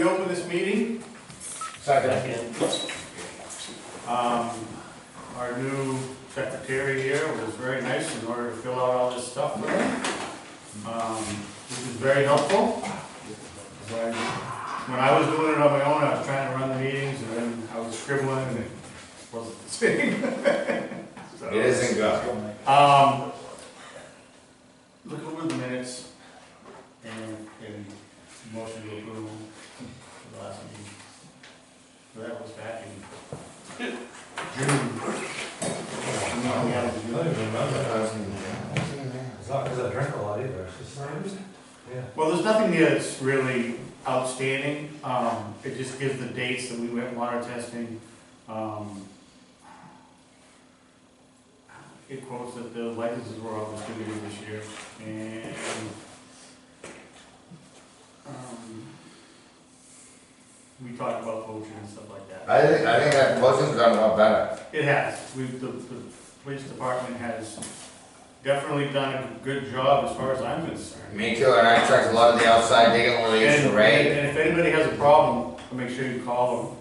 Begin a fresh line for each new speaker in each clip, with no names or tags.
we open this meeting.
Second.
Our new secretary here was very nice in order to fill out all this stuff for us. This is very helpful. When I was doing it on my own, I was trying to run the meetings and then I was scribbling and it wasn't fitting. So,
It isn't good.
look over the minutes and motion to approve the last meeting. So that was back in June.
I don't even remember. It's not because I drink a lot either, it's just, yeah.
Well, there's nothing here that's really outstanding. It just gives the dates that we went water testing. It quotes that the licenses were all distributed this year, and we talked about poaching and stuff like that.
I think that potion's done a lot better.
It has. The police department has definitely done a good job as far as I'm concerned.
Me too, and I checked a lot of the outside digging when we used to raid.
And if anybody has a problem, make sure you call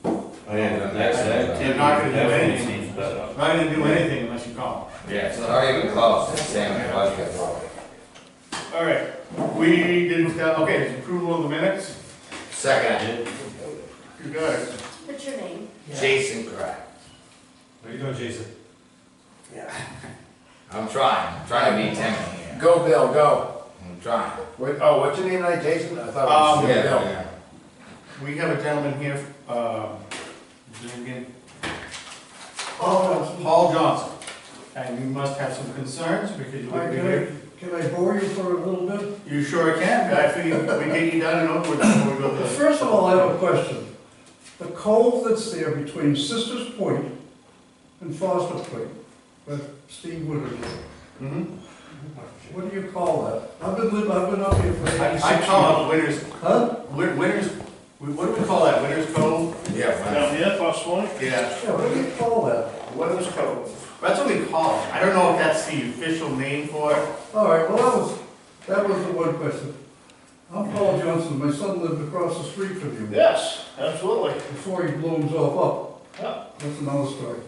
them.
I didn't do that.
They're not gonna do anything. Not gonna do anything unless you call
Yeah, it's not even close, it's the same as it was before.
them. All right, we didn't, okay, it's approval of the minutes.
Second,
You got it.
What's your name?
Jason Crack.
What are you doing, Jason?
I'm trying to beat Timmy here.
Go, Bill, go.
I'm trying.
Wait, oh, what's your name tonight, Jason? I thought it was
Yeah,
Bill.
yeah.
We have a gentleman here, his name again?
Oh,
Paul Johnson. And you must have some concerns because you would be here.
Can I bore you for a little bit?
You sure can, I figured we get you done and over with before we go to the.
First of all, I have a question. The cove that's there between Sisters Point and Foster Point, where Steve Woodard lives,
Mhm.
what do you call that? I've been up here for 86
I
years.
call it Winners,
Huh?
Winners, what do we call that, Winners Cove?
Yeah, well,
Down here, Fox Point?
Yeah,
Yeah, what do you call that?
Weathers Cove.
that's what we call it. I don't know if that's the official name for it.
All right, well, that was the one question. I'm Paul Johnson. My son lived across the street from you.
Yes, absolutely.
Before he blew himself up.
Yeah.
That's another story.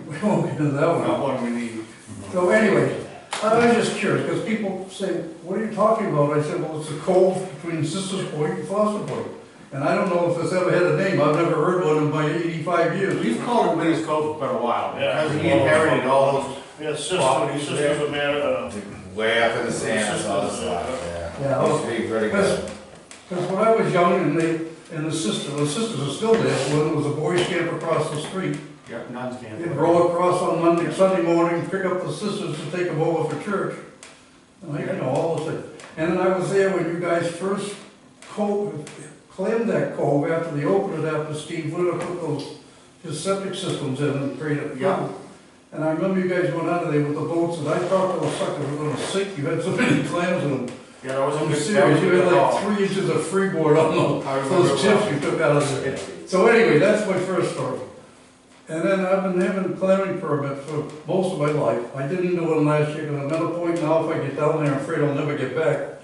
We won't get into that
Not
one.
one we need.
So anyway, I was just curious, because people say, what are you talking about? I said, well, it's a cove between Sisters Point and Foster Point. And I don't know if it's ever had a name. I've never heard one in my 85 years.
We've called it Winners Cove for quite a while,
Yeah.
because he inherited all those.
Yeah,
Properties
sisters of man,
way up in the sand, I saw the slide, yeah.
Yeah,
Used to be pretty good.
because when I was young and the sisters are still there, when there was a boys camp across the street,
Yep, nuns can't.
they'd roll across on Sunday morning, pick up the sisters to take them over for church. And you know, all those things. And then I was there when you guys first clammed that cove after they opened it, after Steve Wood put his septic systems in and created.
Yeah.
And I remember you guys went under there with the boats, and I thought those suckers were gonna sink. You had so many clams in them.
Yeah, that was a
I'm
good, that was
serious,
a
you
good
had like
call.
3 inches of freeboard on
I remember
those chips
well.
you took out of there. So anyway, that's my first story. And then I've been having a clamming permit for most of my life. I didn't do it last year, and I'm at a point now, if I get down there, I'm afraid I'll never get back.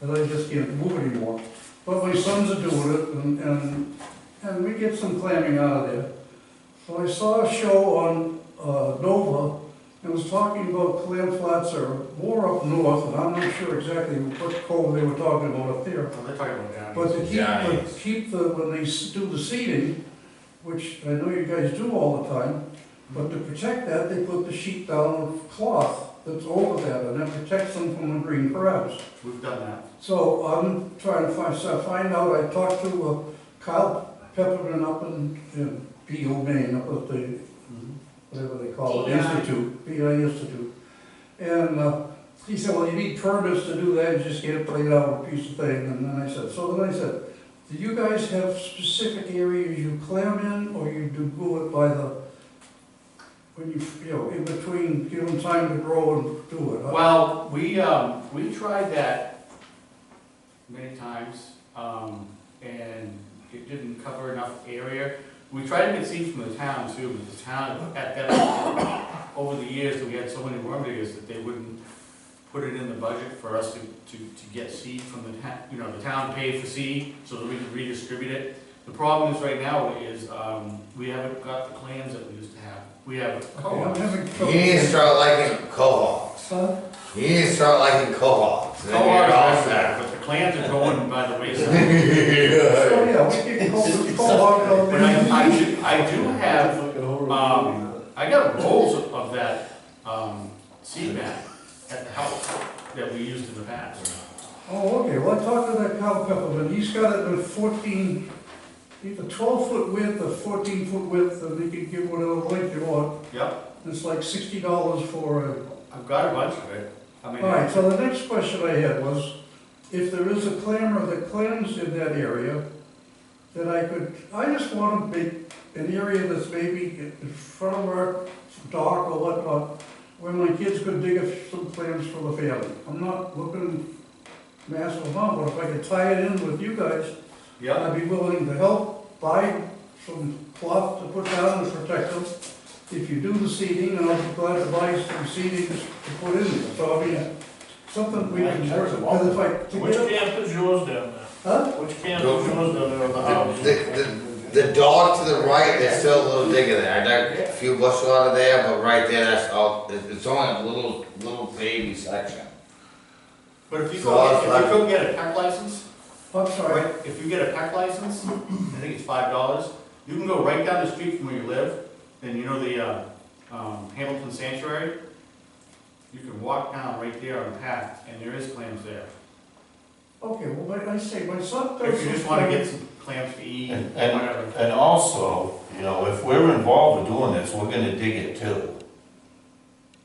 And I just can't move anymore. But my sons are doing it, and we get some clamming out of there. So I saw a show on Nova, and was talking about clam flats are more up north, and I'm not sure exactly what cove they were talking about up there.
Oh, they're talking about down.
But to
Giants.
when they do the seeding, which I know you guys do all the time, but to protect that, they put the sheet down of cloth that's over that, and that protects them from the green crabs.
We've done that.
So I'm trying to find out, I talked to Kyle Pepperman up in B.O. Maine, up at the, whatever they call it,
PI.
Institute, PI Institute. And he said, well, you need permits to do that, you just can't lay down a piece of thing. And then I said, do you guys have specific areas you clam in, or you do it by the, when you know, in between, give them time to grow and do it?
Well, we tried that many times, and it didn't cover enough area. We tried to get seeds from the town too, but the town, over the years, that we had so many worm diggers that they wouldn't put it in the budget for us to get seed from the town, the town paid for seed, so that we can redistribute it. The problem is right now is, we haven't got the clams that we used to have. We have
I'm
co-ops.
having
You
trouble.
need to start liking cohorts.
Huh?
You need to start liking cohorts. Then you're all
Co-ops,
set.
but the clams are going by the wayside.
So, yeah, we can co-op.
But I do have, I got rolls of that, seed mat at the house that we used in the past.
Oh, okay, well, I talked to that Kyle Pepperman, he's got it with 14, either 12-foot width or 14-foot width, and they can give whatever length you want.
Yep,
It's like $60 for a...
I've got a bunch of it. I mean,
All right, so the next question I had was, if there is a clamor that clams in that area, that I just want to make an area that's maybe in front of our dock or whatnot, where my kids could dig some clams for the family. I'm not looking massive amount, but if I could tie it in with you guys,
yep,
I'd be willing to help buy some cloth to put down and protect them. If you do the seeding, I'll be glad to buy some seedings to put in there. So I mean, something we can work with, because if I, to
Which
get it,
camp is yours down there?
huh?
Which camp is yours down there on the house?
The dog to the right, there's still a little digger there. I dug a few bushel out of there, but right there, that's all, it's only a little baby section.
but if you
So
go get a pack license,
I'm sorry.
right, if you get a pack license, I think it's $5, you can go right down the street from where you live, and the, Hamilton Sanctuary, you can walk down right there on the path, and there is clams there.
Okay, well, like I say, my son does.
If you just wanna get some clams to eat,
And,
whatever.
and also, if we're involved with doing this, we're gonna dig it too.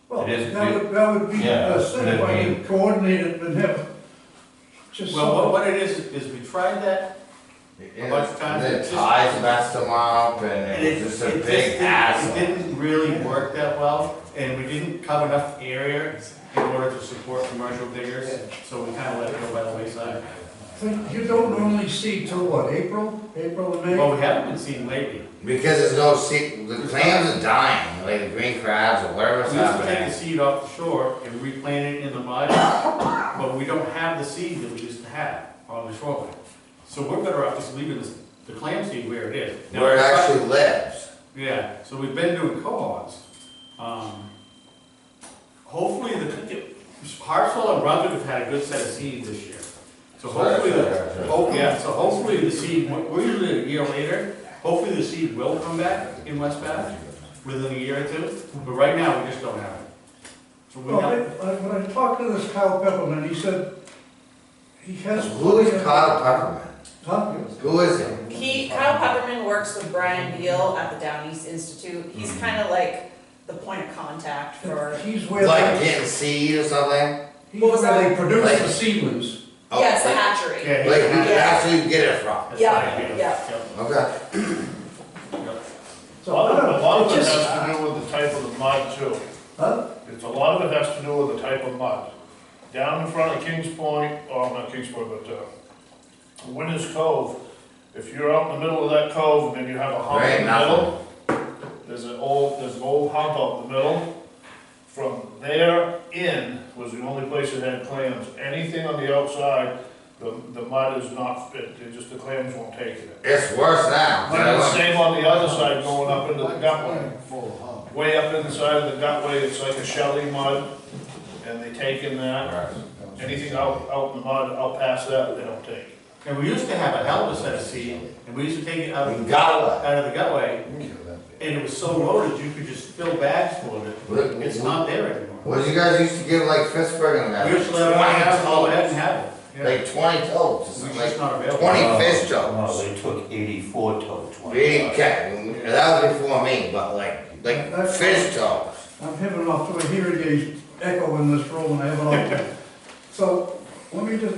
Well,
it is
that would be
yeah,
the thing, if
but I
I
mean-
could coordinate it and have, just
Well,
so.
what it is we tried that, a bunch of times,
And
it
the
just-
ties messed them up, and
and
it was just a big
it
hassle.
didn't really work that well, and we didn't cover enough area in order to support commercial diggers, so we kinda let it go by the wayside.
So you don't normally see till what, April and May?
Well, we haven't been seeing lately.
Because there's no seed, the clams are dying, like the green crabs or whatever's
We used to take the
happening.
seed off the shore and replant it in the mud, but we don't have the seed that we used to have on the shoreline. So we're better off just leaving the clam seed where it is. Now,
Where it actually lives.
Yeah, so we've been doing cohorts. Hopefully Hartsville and Brunswick have had a good set of seeds this year. So hopefully, so hopefully the seed, we're usually a year later, hopefully the seed will come back in West Bath within a year or two, but right now we just don't have it. So we
Well,
have,
when I talked to this Kyle Pepperman, he said he has.
Who is Kyle Pepperman?
Huh?
Who is he?
Kyle Pepperman works with Brian Beal at the Down East Institute. He's kind of like the point of contact for,
He's where
Like
they,
getting seed or something?
he's
What was
where they
that?
produce
Like-
the seedlings.
Oh,
yeah, it's the
like-
hatchery.
yeah,
Like, who
he's-
Yeah.
actually get it from?
that's
Yeah,
fine,
yeah.
Okay.
So,
A lot
I don't
of
know,
it
it just,
has to do with the type of the mud too.
huh?
It's a lot of it has to do with the type of mud. Down in front of Kings Point, or not Kings Point, but, Winners Cove, if you're out in the middle of that cove and then you have a hump
There ain't
in the middle, there's an old hump out in the middle. From there in was the only place that had clams. Anything on the outside, the mud is not fit, the clams won't take it.
It's worse now.
And the same on the other side going up into the gutway. Way up inside of the gutway, it's like a shelly mud, and they take in that. Anything out in the mud, out past that, they don't take.
And we used to have a hell of a set of seed, and we used to take it out
You
of,
got
out of the gutway, and it was so loaded, you could just fill bags full of it. It's not there anymore.
What did you guys used to give like Pittsburgh and that?
We used to let everyone have, go ahead and have it. Yeah.
Like 20 totes, or
It's
something,
just
like
not available.
20 fish
No,
totes.
they took 84 totes. one
Big
time.
cat, that was before me, but like fish totes.
I'm having enough to a hearing aid echo in this room and I have enough. So, let me just,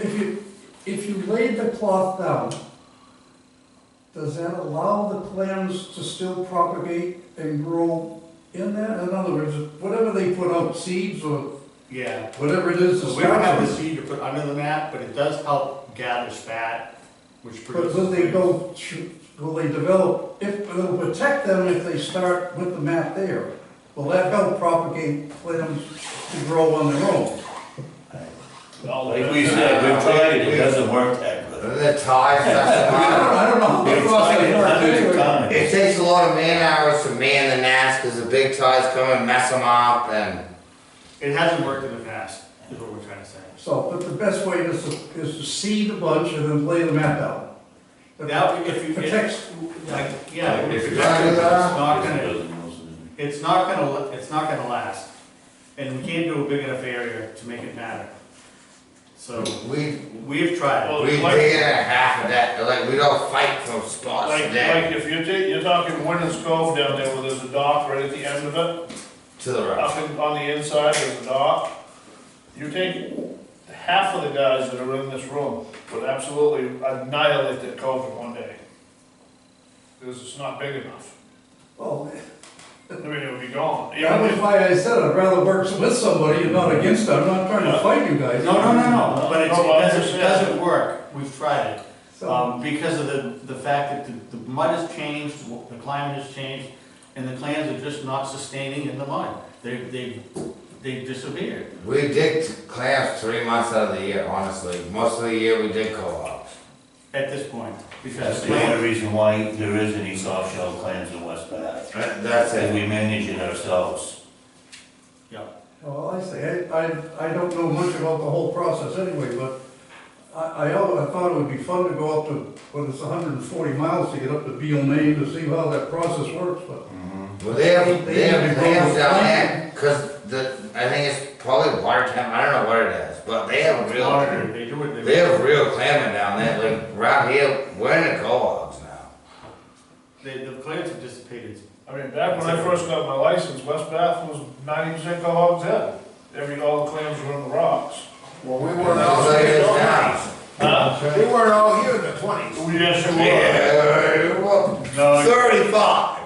if you laid the cloth down, does that allow the clams to still propagate and grow in that? In other words, whatever they put out, seeds or
Yeah.
whatever it is to
So we don't have
start
the
with,
seed to put under the mat, but it does help gather fat, which
but
produces.
will they go, will they develop, if, it'll protect them if they start with the mat there? Will that help propagate clams to grow on their own?
Like we said, we've tried it, it doesn't work that good.
And the ties, that's
I don't know how
We've
much
tried
process
it
works
hundreds of
anyway.
times.
it takes a lot of man hours to man the gnats, cause the big ties come and mess them up, and
It hasn't worked in the past, is what we're trying to say.
So, but the best way is to seed a bunch and then lay the mat down.
Now, if you,
Protects,
like, yeah,
If
it's
you're gonna do that,
not gonna, it's not gonna last. And we can't do a big enough area to make it matter. So, we've tried it.
we dig in a half of that, like, we don't fight for spots
Like,
for that,
like if you're talking Winter's Cove down there where there's a dock right at the end of it,
to the right.
on the inside there's a dock. You take half of the guys that are in this room would absolutely annihilate that cove in one day. Because it's not big enough.
well,
I mean, it would be gone.
that was why I said I'd rather work with somebody and not against them. I'm not trying to fight you guys.
No, but it doesn't work. We've tried it.
So,
Because of the fact that the mud has changed, the climate has changed, and the clams are just not sustaining in the mud. They disappeared.
We dig clams 3 months out of the year, honestly, most of the year we dig co-ops.
At this point,
That's
because
the only reason why there is any soft shell clams in West Bath.
That's
And
it.
we manage it ourselves.
well, I say, I don't know much about the whole process anyway, but I thought it would be fun to go up to, what is 140 miles to get up to Beale, Maine to see how that process works, but
Well, they have clams down there, cause I think it's probably water temp, I don't know what it is, but they have real,
monitored, they do it.
they have real clamming down there, like, around here, we're in the co-ops now.
The clams have dissipated.
I mean, back when I first got my license, West Bath was 90% cohogs in. All the clams were in the rocks.
Well, we weren't all
Just like it
here in
is
the
now.
20s. We weren't all here in the 20s.
Yes, you were.
Yeah, well,
No,
35.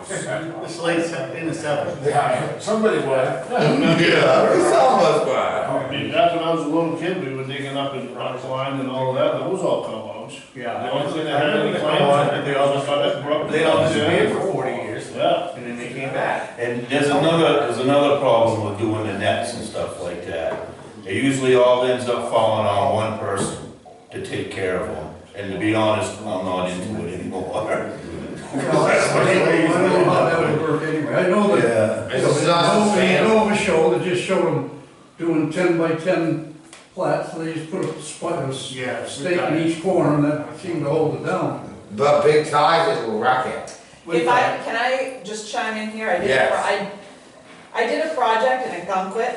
It's late in the seventies.
Yeah, somebody would.
Yeah, some of us were.
I mean, back when I was a little kid, we were digging up in rock line and all of that, that was all cohogs.
Yeah.
The only thing that had any clams,
They all disappeared
Yeah.
for 40 years,
Yeah.
and then they came back.
And there's another problem with doing the nets and stuff like that. It usually all ends up falling on one person to take care of them. And to be honest, I'm not into it anymore.
I don't know how that would work anyway. I know that,
Yeah.
It's just not
I
sustainable.
know of a show that just showed them doing 10 by 10 flats, they just put a
Yeah.
stake in each corner and that seemed to hold it down.
But big ties, it will wreck it.
Can I just chime in here?
Yes.
I did a project in Agunquit,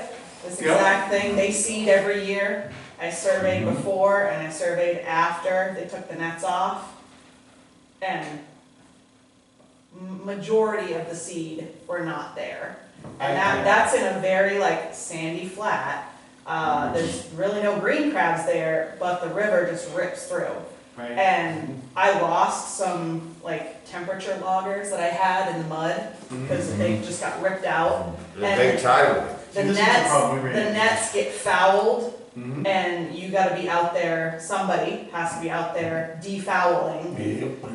this
Yeah.
exact thing, they seed every year. I surveyed before and I surveyed after they took the nets off. And majority of the seed were not there. And that's in a very like sandy flat. There's really no green crabs there, but the river just rips through.
Right.
And I lost some like temperature loggers that I had in the mud because they just got ripped out.
The big tie will.
The
This is the problem we ran into.
nets get fouled
Mhm.
and you gotta be out there, somebody has to be out there defouling.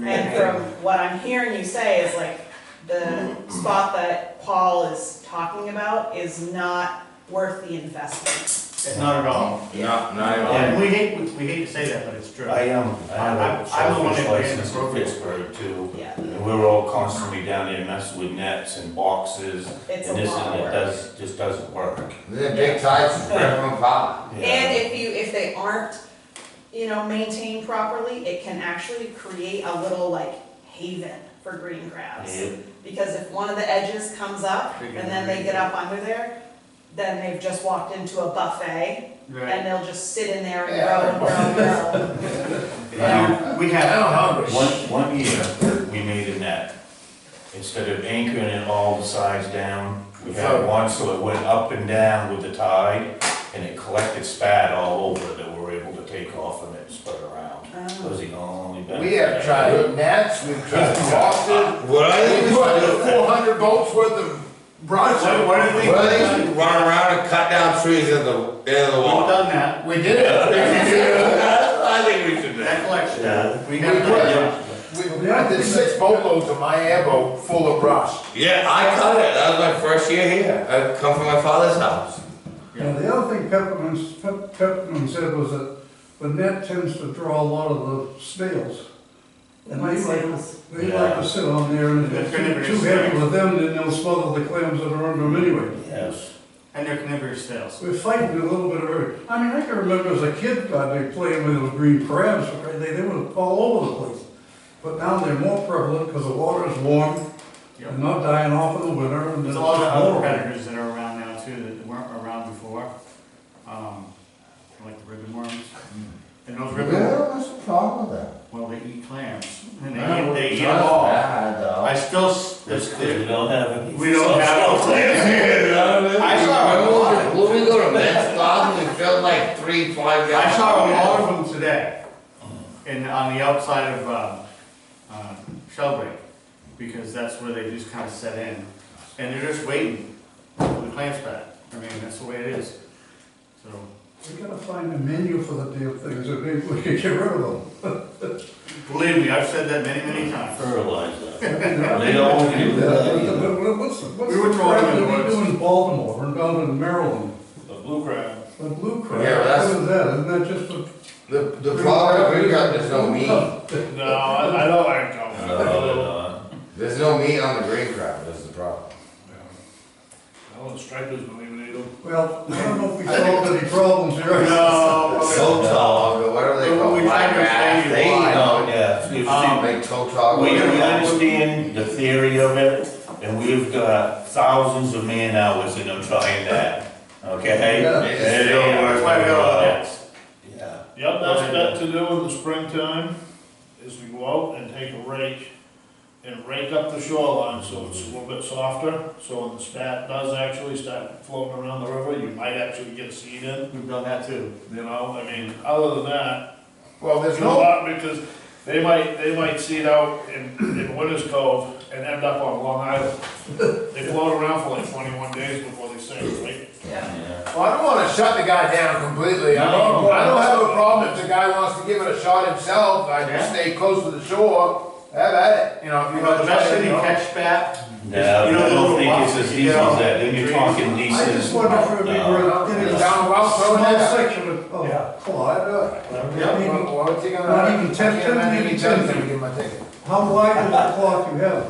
And from what I'm hearing you say is like, the spot that Paul is talking about is not worth the investment.
Not at all.
No, not even.
And we hate to say that, but it's true.
I have a
I'm the one
shellfish
that ran
license
the
in
program.
Pittsburgh too.
Yeah,
And we're all constantly down there messing with nets and boxes
it's a
and this
lot
and
of
it
work.
just doesn't work.
The big ties rip them apart.
Yeah.
And if they aren't, maintained properly, it can actually create a little like haven for green crabs.
Yep.
Because if one of the edges comes up and then they get up under there, then they've just walked into a buffet
Right.
and they'll just sit in there and grow and grow and grow.
We have,
One year, we made a net. Instead of anchoring it all the sides down, we had one so it went up and down with the tide, and it collected spat all over it that we were able to take off and it spread around. That was the only benefit.
We have tried nets, we've tried boxes.
What I
We
think
put 400 bolts worth of bronze.
What do you think?
Well, they used to run around and cut down trees in the
We've
water.
done that,
We did it.
I think we should do
that
that.
collection.
Yeah.
We have done that.
We did 6 boatloads of my airboat full of rust.
Yeah, I cut it. That was my first year here. I come from my father's house.
Now, the other thing Pepperman said was that the net tends to draw a lot of the snails. And
What
they like,
snails?
they like to sit on there, and if
They're
it's
carnivorous
too heavy
snails.
with them, then they'll smother the clams that are under them anyway.
Yes.
And they're carnivorous snails.
We're fighting a little bit of everything. I mean, I can remember as a kid, God, they playing with those green crabs, right? They were all over the place. But now they're more prevalent because the water is warm,
Yep.
and not dying off in the winter, and
There's
then
a lot of other
more.
predators that are around now too, that weren't around before. Like the ribbon worms. And those ribbon worms,
Yeah, what's the problem with that?
well, they eat clams. And
Well,
they eat
it's
them
not
all.
bad, though.
I still,
That's because we don't have any.
we don't have no clams. I saw a lot.
When we go to Men's Farm, we filled like 3, 5 yards.
I saw a lot of them today, on the outside of, Shelburne, because that's where they just kind of set in, and they're just waiting for the clams back. I mean, that's the way it is, so.
We gotta find a menu for the damn things, and maybe we could get rid of them.
Believe me, I've said that many, many times.
Fertilizer.
They
don't do
that. What's
We were
the
throwing
crap
in the
that we
woods.
do in Baltimore, and down in Maryland?
The blue crab.
The blue crab,
Yeah, that's-
what is that? Isn't that just a?
The problem we got, there's no meat.
No, I don't like them.
No,
There's no meat on the green crab, that's the problem.
Well, the stripers don't even eat them.
Well, I don't know if we solved any problems here.
No,
Toe tog, or whatever they call
We
it,
tried to
black
explain
they eat
why.
them.
yeah. You see,
Like toe tog.
We
whatever.
understand the theory of it, and we've got thousands of man hours in them trying that, okay?
Yeah.
They just
And it
don't-
ain't
that's why we
working
got all
well.
nets.
Yeah.
Yep, that's got to do in the springtime, is we go out and take a rake and rake up the shoreline so it's a little bit softer, so when the spat does actually start floating around the river, you might actually get seed in,
We've done that too.
you know, I mean, other than that,
Well, there's
you
no,
know, because they might seed out in Winter's Cove and end up on Long Island. They float around for like 21 days before they sink, right?
Yeah.
Yeah.
well, I don't wanna shut the guy down completely. I mean,
No.
I don't have a problem if the guy wants to give it a shot himself, I just
Yeah.
stay close to the shore, have at it, you know, if
You
you
know,
wanna
the best
try
thing
it,
to
you know.
catch spat,
No,
You know,
I
the
don't
little
think it's
box
as
that
easy
you get
as
on
that, then you're
trees.
talking
I
decent.
just wonder if we
No.
were getting a
Down well, throw it
small
in.
section of
Yeah.
cloth.
Yeah.
Well, what's he gonna?
Not even 10,
I can't imagine
10,
he
maybe
tells
10.
him to give him a ticket.
How wide is the cloth you have?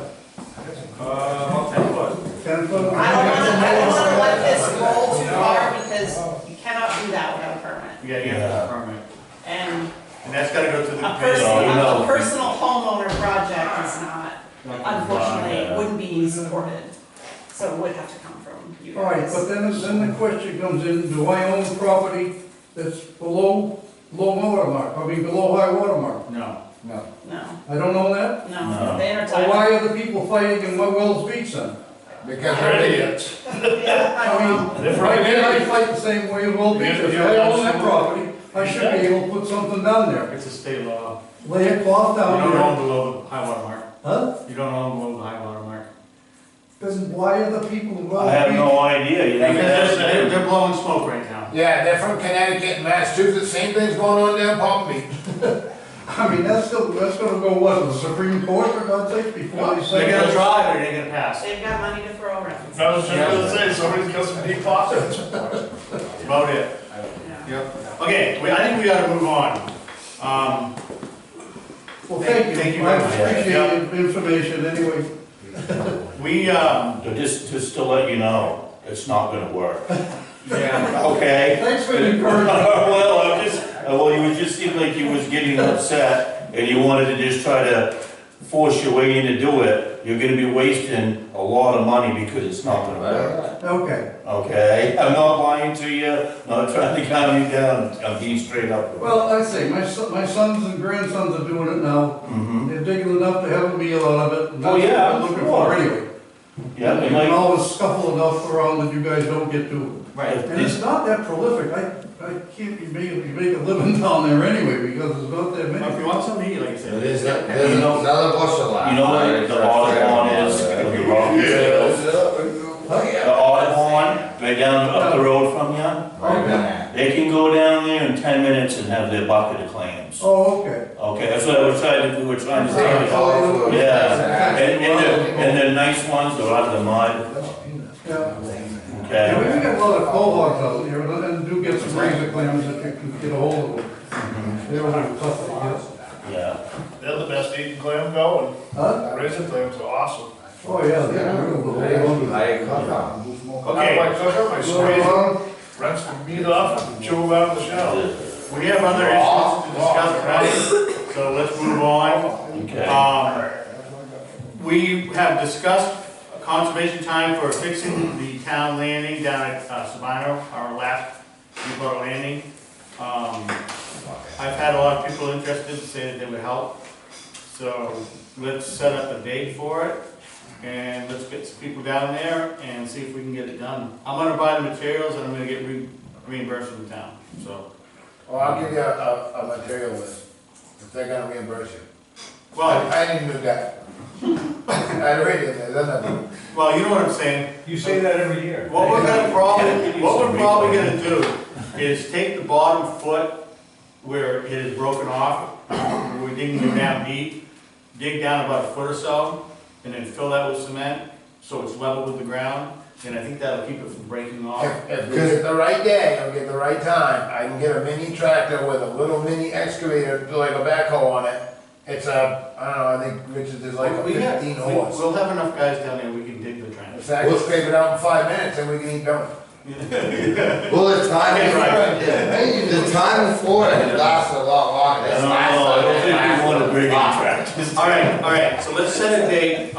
about 10 foot.
10 foot?
I don't wanna let this roll too far because you cannot do that without a permit.
You gotta get a permit,
And
and that's gotta go to the.
a personal,
you know.
a personal homeowner project is not, unfortunately, wouldn't be supported. So it would have to come from you
All right,
guys.
but then the question comes in, do I own property that's below water mark, below high water mark?
No.
No,
I don't own that?
no, they are
So
tied.
why are the people fighting in my Wells Beach then?
Because
They're
they're
idiots.
Yeah, I don't know.
They're
Why
freaking
can't I
idiots.
fight the same way as Wells Beach? If
Yeah,
I own that
absolutely.
property, I should be able to put something down there.
It's a state law.
Lay a cloth
You
down
don't
there.
own below the high water mark.
Huh?
You don't own below the high water mark.
Then why are the people in Wells
I have
Beach?
no idea, you
Because
know.
they're blowing smoke right now.
Yeah, they're from Connecticut and Massachusetts, same thing's going on down Palm Beach.
I mean, that's gonna go what, to the Supreme Court for God's sake, before they say.
They're gonna drive or they're gonna pass.
They've got money to throw around.
I was just gonna say, somebody's got some deep pockets.
That's about it.
Yeah.
Yep. Okay, I think we gotta move on.
Well, thank you.
Thank you
I
very much.
appreciate the information anyway.
We,
But just to let you know, it's not gonna work,
yeah,
okay?
Thanks for the encouragement.
Well, you just seemed like you was getting upset, and you wanted to just try to force your way in to do it. You're gonna be wasting a lot of money because it's not gonna work,
Okay,
okay? I'm not lying to you, not trying to calm you down, I'm being straight up.
well, I say, my sons and grandsons are doing it now.
Mm-hmm,
They're digging enough to have a meal out of it. and
Oh,
that's what
yeah,
I'm looking for
sure.
anyway.
yeah,
You
and
can
like,
always scuffle enough around that you guys don't get to
right.
it. And it's not that prolific. I can't, you make a living down there anyway, because there's not that
Well, if
many.
you want something to eat, like I said.
There's
You know-
another bushel left.
you know what the Audubon is, the rock the Audubon, right down up the road from you?
Right there.
They can go down there in 10 minutes and have their bucket of clams.
Oh, okay.
Okay, that's what we were trying to
Take
say.
all food.
Yeah, and the nice ones are out of the mud,
Yeah. Yeah, we
bad.
got a lot of cohorts out there, and do get some razor clams that you can get a hold of them. They're really tough to
Yeah.
They're the best eating clam going.
get. Huh?
Razor clams are awesome.
Oh, yeah, they're real good.
I cook them.
Okay. I cook them, I squeeze them, rinse the meat off, and chew them out of the shell.
We have other issues to discuss, right? So let's move on.
Okay.
We have discussed conservation time for fixing the town landing down at Sabino, our last Newport landing. I've had a lot of people interested to say that they would help. So let's set up a date for it and let's get some people down there and see if we can get it done. I'm gonna buy the materials and I'm gonna get reimbursed from the town, so.
Well, I'll give you a material list, if they're gonna reimburse you.
Well,
I didn't do that. I already did that, doesn't it?
well, you know what I'm saying?
You say that every year.
What we're probably gonna do is take the bottom foot where it is broken off, where we're digging it down deep, dig down about a foot or so, and then fill that with cement, so it's level with the ground, and I think that'll keep it from breaking off.
If we get the right day, or get the right time, I can get a mini tractor with a little mini excavator, like a backhoe on it. It's a, I don't know, I think Richard is like a 15 horse.
We'll have enough guys down there, we can dig the trench.
If I can scrape it out in 5 minutes, then we can eat dinner.
Well, the time before it lasted a lot longer. This last
No, I don't
time,
think
it
we want to
lasted
bring in
a lot.
tractors.
All right, so let's set a date,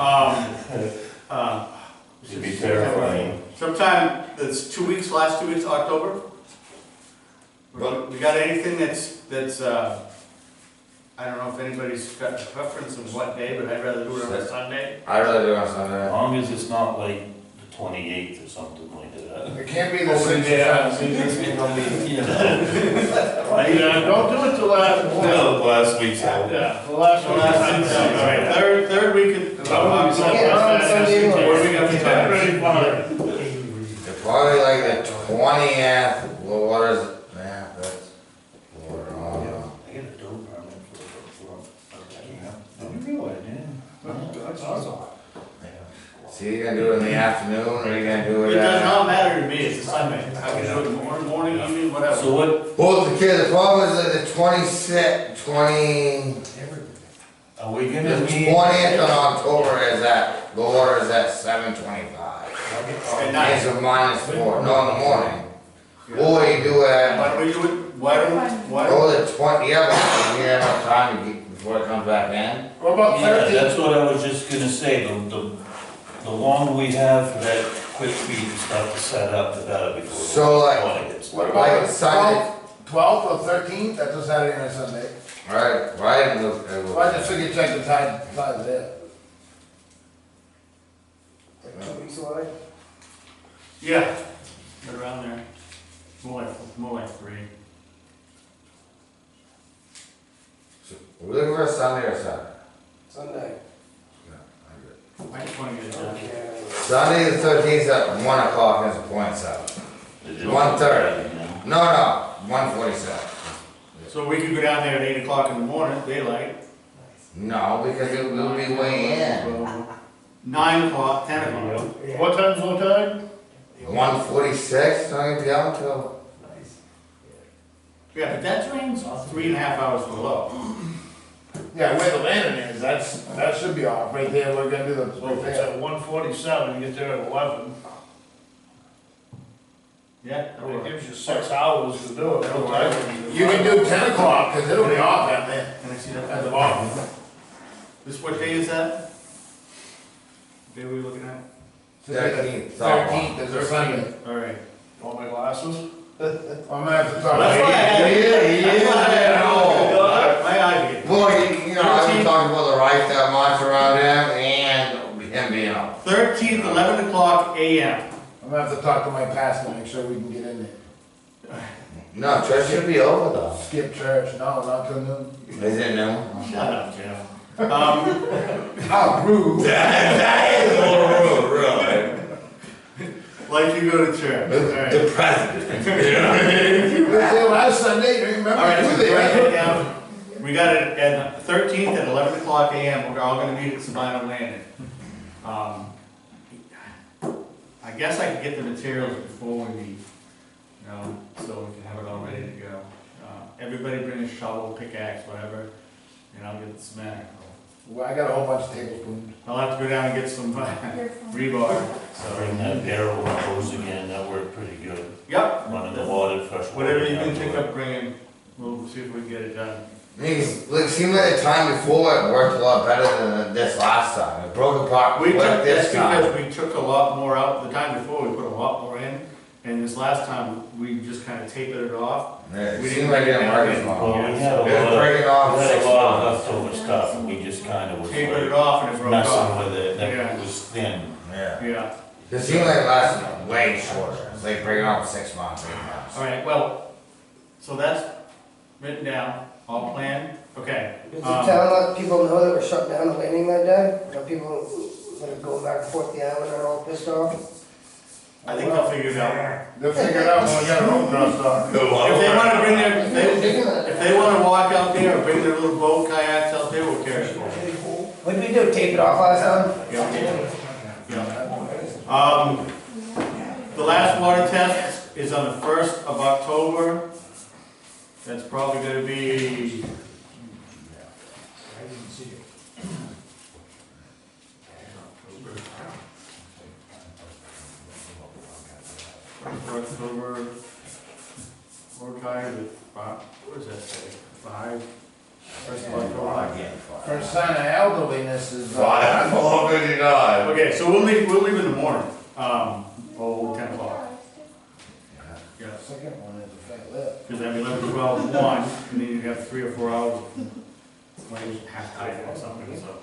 It'd be terrifying.
sometime, that's 2 weeks, last 2 weeks, October? We got anything that's, I don't know if anybody's got a preference of what day, but I'd rather do it on a Sunday.
I'd rather do it on
As
Sunday.
long as it's not like the 28th or something like that.
It can't be the 6th.
Yeah, don't do it till last.
No, last week's out.
Yeah, the last one.
All right, third week of October. What do we got for time?
Pretty fine.
Probably like the 20th, well, what is it? Yeah, that's, Lord, oh,
I got a dope permit for Did you realize, yeah?
That's awesome.
so you gonna do it in the afternoon, or you gonna do
It
it
does
at?
not matter to me, it's a Sunday. I can do it in the morning, evening, whatever.
So what,
Well, the problem is that the 26th, 20,
are we
the
gonna need?
20th of October is at, the order is at 7:25.
At night.
It's a -4, no, in the morning. Or you do it at,
Why don't we do it, why don't,
oh, the 20, yeah, but you have enough time to get, before it comes back in?
What about
Yeah,
13th?
that's what I was just gonna say, the longer we have for that quick feed and stuff to set up, the better before.
So, like,
20 gets-
What
Like
about
Sunday.
12th or 13th? That's a Saturday and a Sunday.
Right,
Well, I just figured check the time there. Like 2 weeks away?
yeah, right around there. More like 3.
We're looking for a Sunday or Saturday?
Sunday.
I just wanna get it done.
Sunday the 13th at 1 o'clock is .7.
It's just-
1:30.
you know.
No, 1:47.
So we could go down there at 8 o'clock in the morning, daylight.
No, because it will be way in.
9 o'clock, 10 o'clock.
What time's what time?
1:46, don't you be out till?
Yeah, but that train's 3.5 hours below.
Yeah, where the landing is, that should be off, right there, we're gonna do the,
So
right
if it's
there.
at 1:47, you get there at 11.
Yeah, that'll
It
work.
gives you 6 hours to do it. No time.
You can do 10 o'clock, cause it'll be off down there,
Can I see that?
at the bottom.
This, what day is that? Day we looking at?
13th.
13th is a Sunday.
All right.
Want my glasses?
I'm gonna have to talk.
That's why I had.
Yeah,
that's why I had-
yeah.
My eyes get.
Well, you know, I've been talking about the rice that much around him and him being out.
13th, 11 o'clock AM.
I'm gonna have to talk to my pastor, make sure we can get in there.
No, church should be over though.
Skip church, no, not till noon.
Is it noon?
Shut up, Jeff.
Oh, rude.
That is a little rude, really.
Like you go to church. All right.
The president.
You were there last Sunday, you remember?
All right,
You
so
were
write
there.
it down. We got it at 13th at 11 o'clock AM. We're all gonna meet at Sabino Landing. I guess I could get the materials before we meet, you know, so we can have it all ready to go. Everybody bring a shovel, pickaxe, whatever, and I'll get the cement.
Well, I got a whole bunch of tablespoons.
I'll have to go down and get some rebar, so.
Bring that barrel and hose again, that worked pretty good.
Yep.
Running the water, fresh water.
Whatever you can
down to
pick
it.
up, bring in, we'll see if we can get it done.
It seemed like the time before it worked a lot better than this last time. It broke apart
We
quick
took,
this
that's
time.
because we took a lot more out, the time before, we put a lot more in, and this last time, we just kinda tapered it off.
Yeah, it
We
seemed
didn't
like it
bring it
didn't
down
work as
in.
long.
Well, we had a
It was
lot of,
breaking off
we had
6
a lot of
months.
leftover stuff, and we just kinda was
Tapered it
like
off and it broke off.
messing with it,
Yeah.
that was thin.
Yeah.
Yeah,
It seemed like it lasted way shorter. It's like breaking off 6 months, 8 months.
alright, well, so that's written down, all planned, okay.
Does the town let people know that we're shutting down the landing that day? You know, people that are going back and forth the island are all pissed off.
I think they'll figure it out.
They'll figure it out when we got our own dress done.
If they wanna bring their, if they wanna walk out there or bring their little boat kayaks out there, we'll carry it.
What did we do, tape it off last time?
Yeah. The last water test is on the 1st of October. That's probably gonna be. October, we're tired at 5, what does that say, 5? First of October.
First sign of elderliness is.
5:59.
Okay, so we'll leave in the morning, 10 o'clock. Yeah,
Second one is a fat lip.
because then 11, 12, 1, and then you have 3 or 4 hours when you have time or something, so.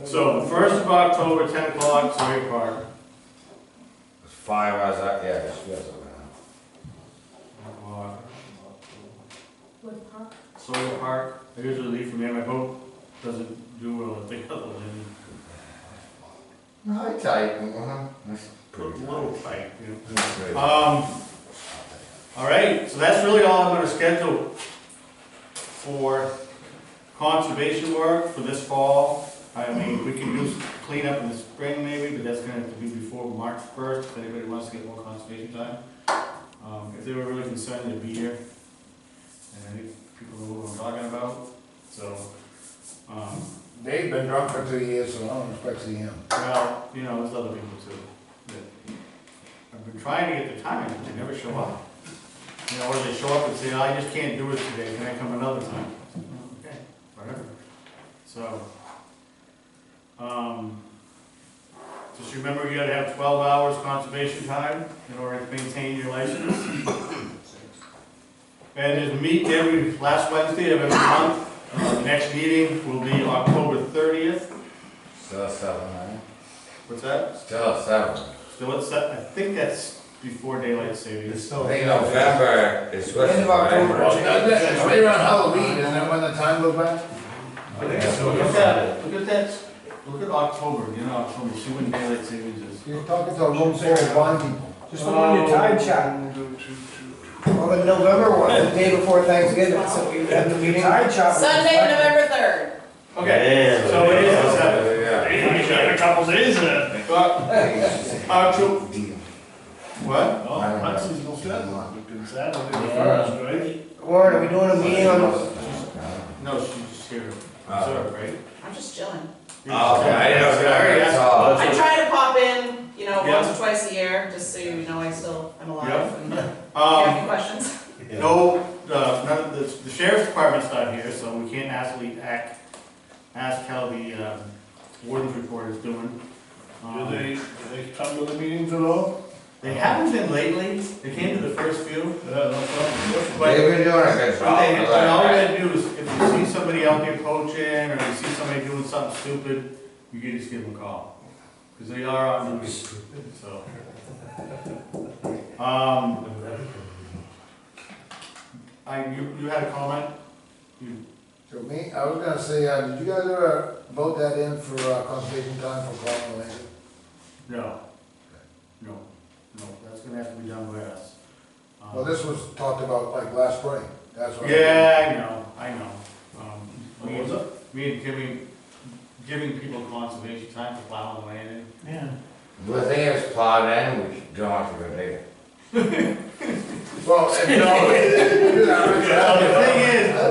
So the 1st of October, 10 o'clock, Sawyer Park.
It's 5 hours, yeah, it's good.
Sawyer Park, I usually leave from there, my boat doesn't do well at the other than,
Hi, tight. That's
a
pretty
little tight, you know.
good.
All right, so that's really all I'm gonna schedule for conservation work for this fall. I mean, we can do some cleanup in the spring maybe, but that's gonna have to be before March 1st, if anybody wants to get more conservation time. If they were really concerned, they'd be here. And I think people know what I'm talking about, so,
Dave's been drunk for 2 years, so I don't expect to see him.
well, you know, there's other people too. that I've been trying to get the time, but they never show up. You know, or they show up and say, oh, I just can't do it today, can I come another time? Okay, whatever. So, just remember you gotta have 12 hours conservation time in order to maintain your license. And there's a meet every last Wednesday of every month. The next meeting will be October 30th.
Still at 7, right?
What's that?
Still at 7.
Still at set, I think that's before daylight savings.
It's
I
still.
think November is switching,
End of October.
right?
It's right around Halloween, isn't it, when the time goes back?
I think it's still.
Look at that, look at that, look at October, you know, October, see when daylight savings is.
You're talking to a room full of blind people.
Just look on your time chart. Well, the November one, the day before Thanksgiving, so we have the meeting.
Sunday, November 3rd.
Okay,
Yeah,
so it is the
Yeah,
7th.
yeah.
You got a couple days in it.
October, what?
Oh, that's seasonal schedule. Saturday the first, right?
Warren, are we doing a meeting on,
No, she's just here to observe, right?
I'm just chilling.
Okay, I didn't know if you
I already
already
asked.
saw.
I try to pop in, you know,
Yeah.
once or twice a year, just so you know I still am alive
Yeah.
and if you have any questions.
No, none of the sheriff's department's not here, so we can't ask how the warden's report is doing.
Do they come to the meetings at all?
They haven't been lately, they came to the first few.
Yeah, no problem.
But
They've been doing a good
what
job.
they,
for
what all you
that.
gotta do is, if you see somebody out there poaching, or you see somebody doing something stupid, you can just give them a call. Cause they are on news, so. You had a comment?
So me, I was gonna say, did you guys ever vote that in for conservation time for Cloud Lake?
No. No, that's gonna have to be done by us.
Well, this was talked about like last spring, that's what.
Yeah, I know.
What was it?
Me and Kimmy giving people conservation time to plow the land in.
Yeah.
The thing is, plowed in, we don't have to go dig it.
Well, and no,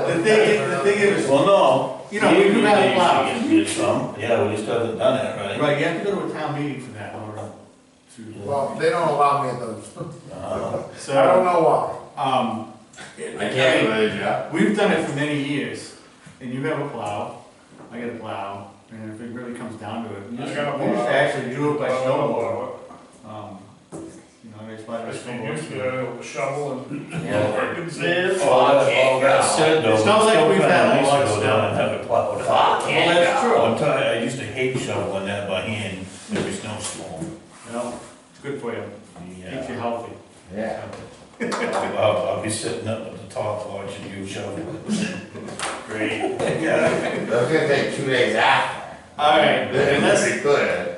The thing is,
Well, no.
You know, we do have plows.
Get some, yeah, we just haven't done it, right?
right, you have to go to a town meeting for that in order to.
well, they don't allow me at those.
Uh,
I don't know why.
I can't believe ya.
We've done it for many years, and you have a plow, I got a plow, and if it really comes down to it, we
I
used
got a
to
plow.
actually do it by snowblower.
snowblower.
You know, it's by the
Just been
snowblower.
used to be able to shovel and
Yeah.
freaking sand.
all that said, though,
It's not like
still
we've
kinda
had a
nice
lot
to
of
go down and have it plowed
Fuck,
out.
Well, that's true.
One time, I used to hate shoveling that by hand every snowstorm.
Well, it's good for you, keeps you
Yeah.
healthy.
Yeah.
I'll be sitting up at the top watching you shovel. Great. Yeah.
That's gonna take 2 days after.
Alright,
Then
unless,
pretty good.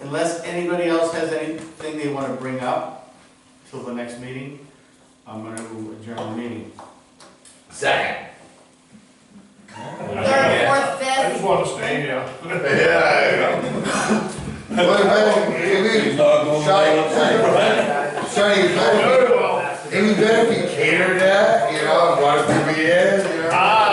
unless anybody else has anything they wanna bring up till the next meeting, I'm gonna adjourn the meeting.
Second.
Third, fourth,
I
fifth.
just wanna stay here.
Yeah.
He's not going
Sonny, it'd be better if you catered that, you know, brought it to me in, you know?
Ah,